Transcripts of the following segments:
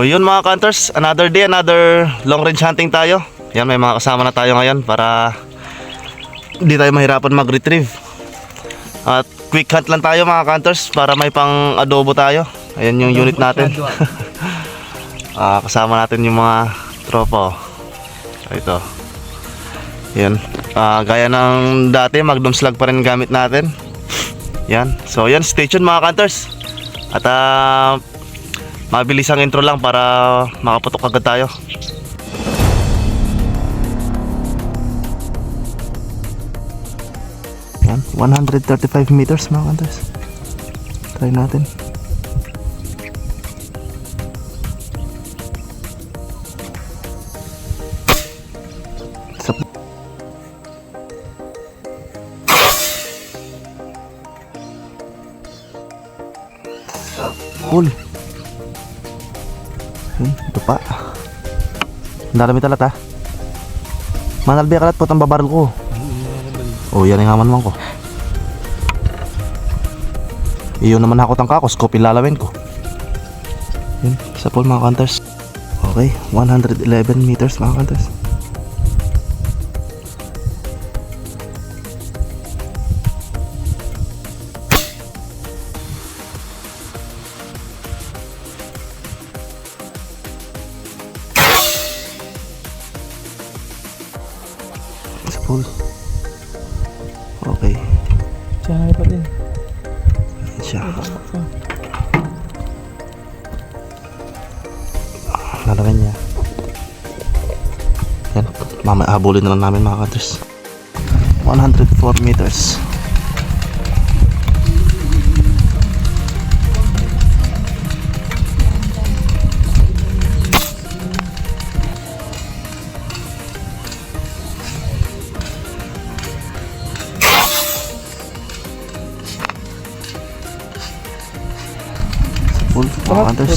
So yun mga hunters, another day, another long range hunting tayo. Yan, may mga kasama na tayo ngayon para hindi tayo mahirapan mag-retrieve. At quick hunt lang tayo mga hunters para may pang adobo tayo. Ayan yung unit natin. Kasama natin yung mga tropa. Ito. Yan. Gaya ng dati, Magnum Slug pa rin gamit natin. Yan. So yan, stay tuned mga hunters. At mabilis ang intro lang para makaputok agad tayo. Yan, 135 meters mga hunters. Try natin. Cool. Ito pa. Darami talat ha. Manalbi kalat po ang babaril ko. Oh, yan ang haman ko. Iyon naman ako tangka ko, scope ilalawin ko. Yun, isa po mga hunters. Okay, 111 meters mga hunters. Full. Okay. Siya pa din. Siya. Lalagyan niya. Yan. Mamaya habulin na lang namin mga hunters. 104 meters. Full mga hunters.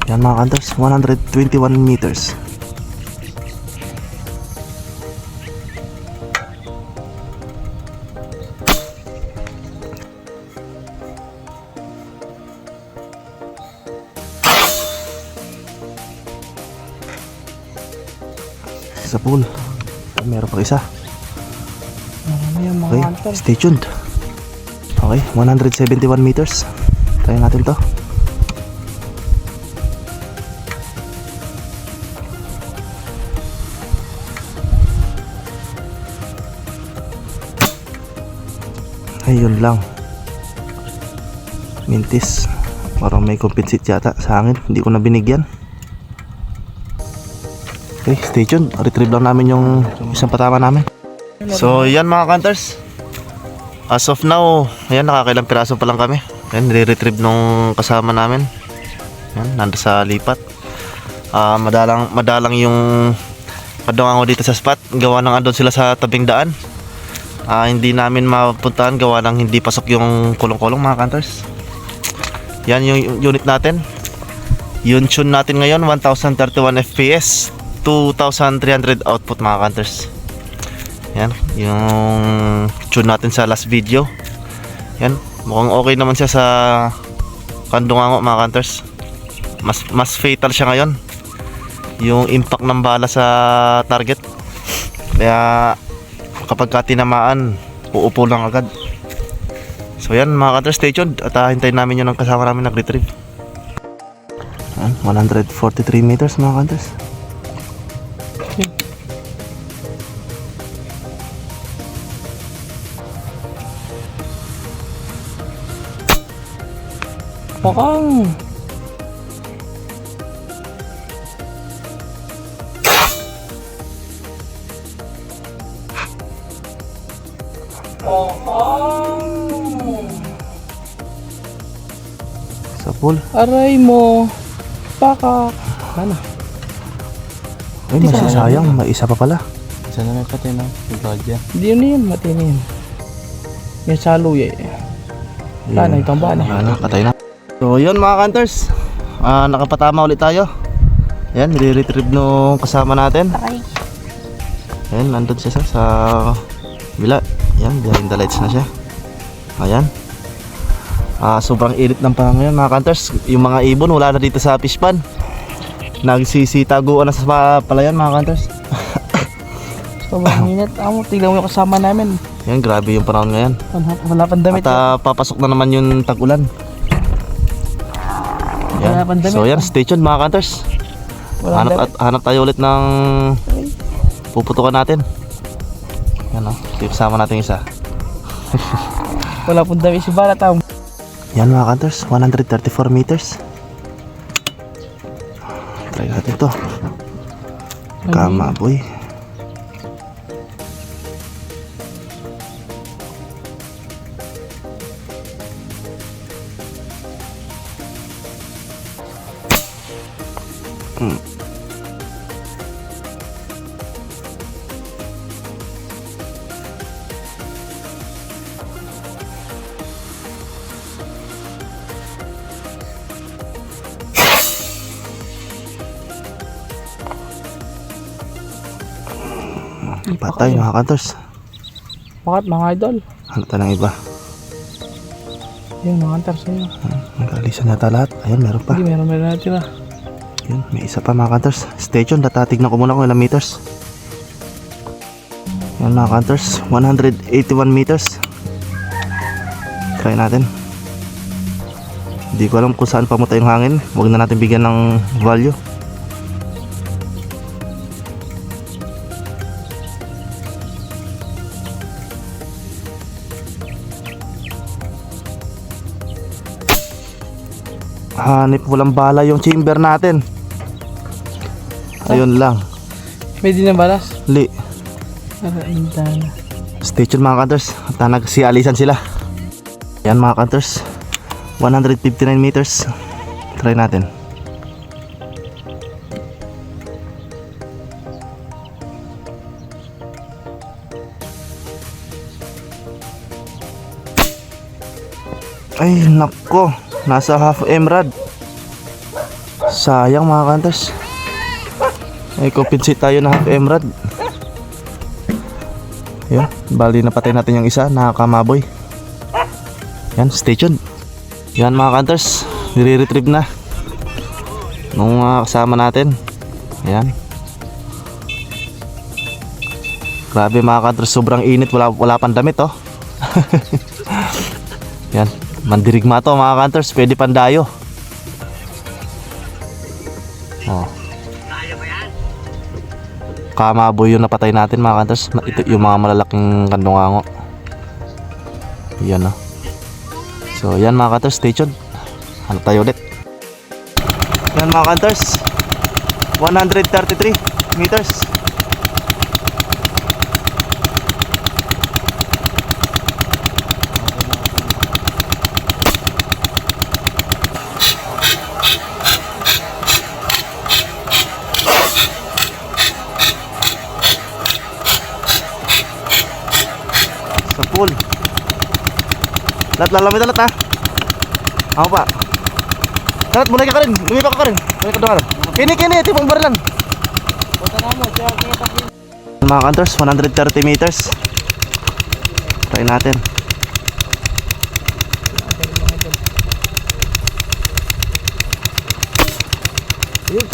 Yan mga hunters, 121 meters. Sa pool. Meron pa isa. Okay, stay tuned. Okay, 171 meters. Try natin to. Ayun lang. Mintis. Parang may compensate yata sa hangin. Hindi ko na binigyan. Okay, stay tuned. Retrieve lang namin yung isang patama namin. So yan mga hunters, as of now, ayan, nakakailang piraso pa lang kami. Ayan, nire-retrieve nung kasama namin. Ayan, nando sa lipat. Madalang yung kadungango dito sa spot. Gawa ng andon sila sa tabing daan. Hindi namin mapuntahan gawa ng hindi pasok yung kulong-kulong mga hunters. Yan yung unit natin. Yung tune natin ngayon 1031 fps, 2300 output mga hunters. Yan, yung tune natin sa last video. Yan, mukhang okay naman siya sa kandungango mga hunters. Mas fatal siya ngayon, yung impact ng bala sa target. Kaya kapag tinamaan, uupo lang agad. So yan mga hunters, stay tuned at hintayin namin yun ang kasama namin nag-retrieve. 143 meters mga hunters. Pakang. Sa pool. Aray mo. Pakak. Ano? Ay, masasayang. May isa pa pala. Isa na may pati na. Hindi yun yan. Mati na yan. May saluya eh. Wala na itong bani. Wala na, patay na. So yun mga hunters, nakapatama ulit tayo. Ayan, nire-retrieve nung kasama natin. Ayan, nandun siya sa bila. Ayan, behind the lights na siya. Ayan. Sobrang init ng panahon ngayon mga kanters. Yung mga ibon wala na dito sa fish pan. Nagsisitaguan na sa palayan mga kanters. Sobrang init. Tignan mo yung kasama namin. Yan, grabe yung panahon ngayon. Wala pang damit. At papasok na naman yung tag-ulan. Yan. Wala pang damit. So yan, stay tuned mga kanters. Walang damit. Hanap tayo ulit ng puputukan natin. Yan o, kasama natin isa. Wala pang damit si Balat. Yan mga kanters, 134 meters. Try natin to. Kama boy. Patay mga kanters. Bakit mga idol? Hanap tayo ng iba. Yan mga antar sa'yo. Nagalisan yata lahat. Ayan, meron pa. Hindi, meron natin ah. Yun, may isa pa mga kanters. Stay tuned, tignan ko muna kung ilang meters. Yan mga kanters, 181 meters. Try natin. Hindi ko alam kung saan pamunta yung hangin. Huwag na natin bigyan ng value. Hanip walang bala yung chamber natin. Ayun lang. May di na balas. Li. Araindan. Stay tuned mga kanters. Nagsialisan sila. Yan mga kanters, 159 meters. Try natin. Ay nako, nasa half emerald. Sayang mga kanters. Ay compensate tayo na half emerald. Yan, bali napatay natin yung isa, nakakamaboy. Yan, stay tuned. Yan mga kanters, nire-retrieve na nung kasama natin. Yan. Grabe mga kanters, sobrang init, wala pang damit oh. Yan, mandirigma to mga kanters, pwede pandayo. Oh. Kamaboy yung napatay natin mga kanters. Ito yung mga malalaking kandungango. Yan oh. So yan mga kanters, stay tuned. Hanap tayo ulit. Yan mga kanters, 133 meters. Sa pool. Lalamit na lahat ha. Ako pa. Lahat, mulay ka rin. Lumipak ka rin. Mulay ka doon ka rin. Kini, tipong barilan. Punta na mo, siya kita. Mga kanters, 130 meters. Try natin. Ayun,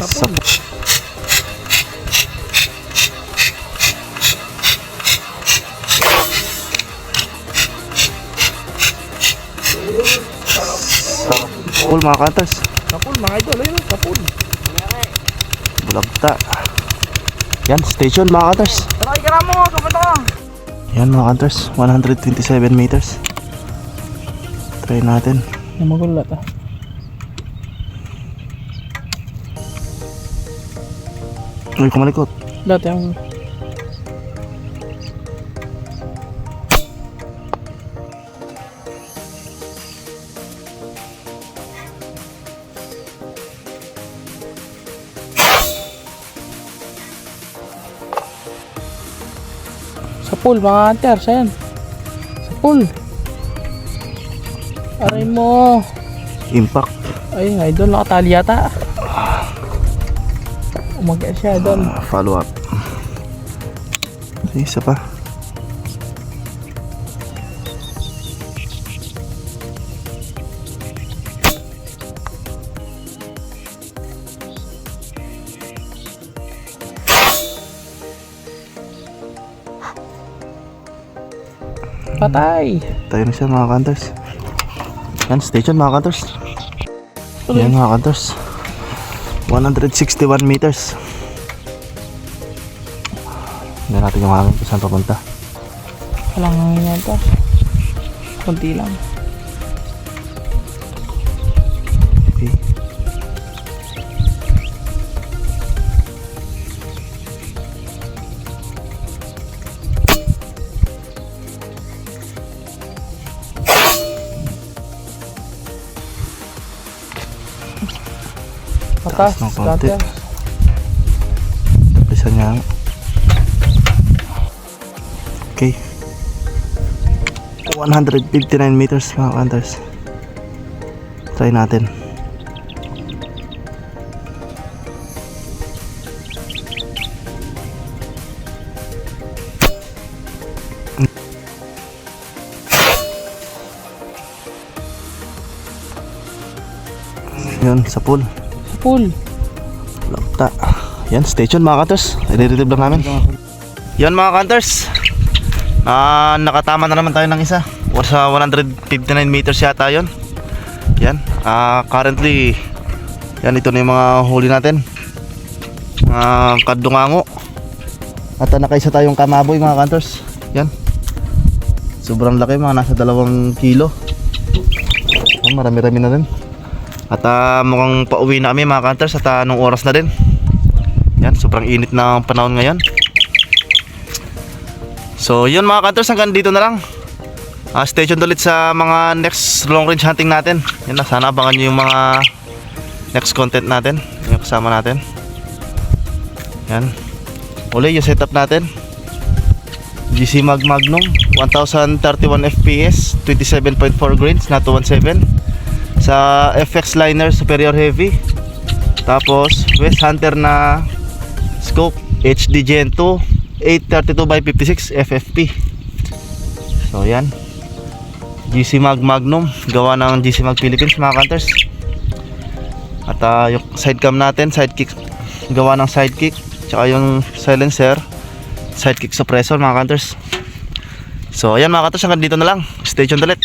Sa pool mga kanters. Kapul mga idol, ayun, kapul. Bulagta. Yan, stay tuned mga kanters. Tara, ikara mo, kapunta ka. Yan mga kanters, 127 meters. Try natin. Namagulat ah. Uy, kumalikot. Dati ang sa pool mga hunters, ayan. Sa pool. Aray mo. Impact. Ay, idol, nakatali yata. Umaga siya doon. Follow up. Isa pa. Patay. Tayo na siya mga hunters. Yan, station mga hunters. Yan mga hunters. 161 meters. Hindi natin yung hangin kung saan papunta. Walang hangin yan to. Kunti lang. Okay. Patas. Taas ng konti. Scatter. Isa niya. Okay. 159 meters mga hunters. Try natin. Yun, sa pool. Full. Lagta. Yan, station mga hunters. I-retrieve lang namin. Yan mga hunters. Nakatama na naman tayo ng isa. Sa 159 meters yata yun. Yan. Currently, yan, ito na yung mga huli natin. Mga kadungango. At nakaisa tayong kamaboy mga hunters. Yan. Sobrang laki, mga nasa 2 kilo. Marami-rami na rin. At mukhang pauwi na kami mga hunters at anong oras na din. Yan, sobrang init na panahon ngayon. So yun mga hunters, hanggang dito na lang. Stay tuned ulit sa mga next long range hunting natin. Yan na, sana abangan nyo yung mga next content natin, yung kasama natin. Yan. Uli yung setup natin. GC Mag Magnum 1031 FPS 27.4 grains na 217 sa FX Liner Superior Heavy. Tapos West Hunter na scope HD Gen 2 832x56 FFP. So yan, GC Mag Magnum gawa ng GC Mag Philippines mga hunters. At yung sidecam natin, sidekick gawa ng sidekick, tsaka yung silencer sidekick suppressor mga hunters. So ayan mga hunters, hanggang dito na lang. Stay tuned ulit.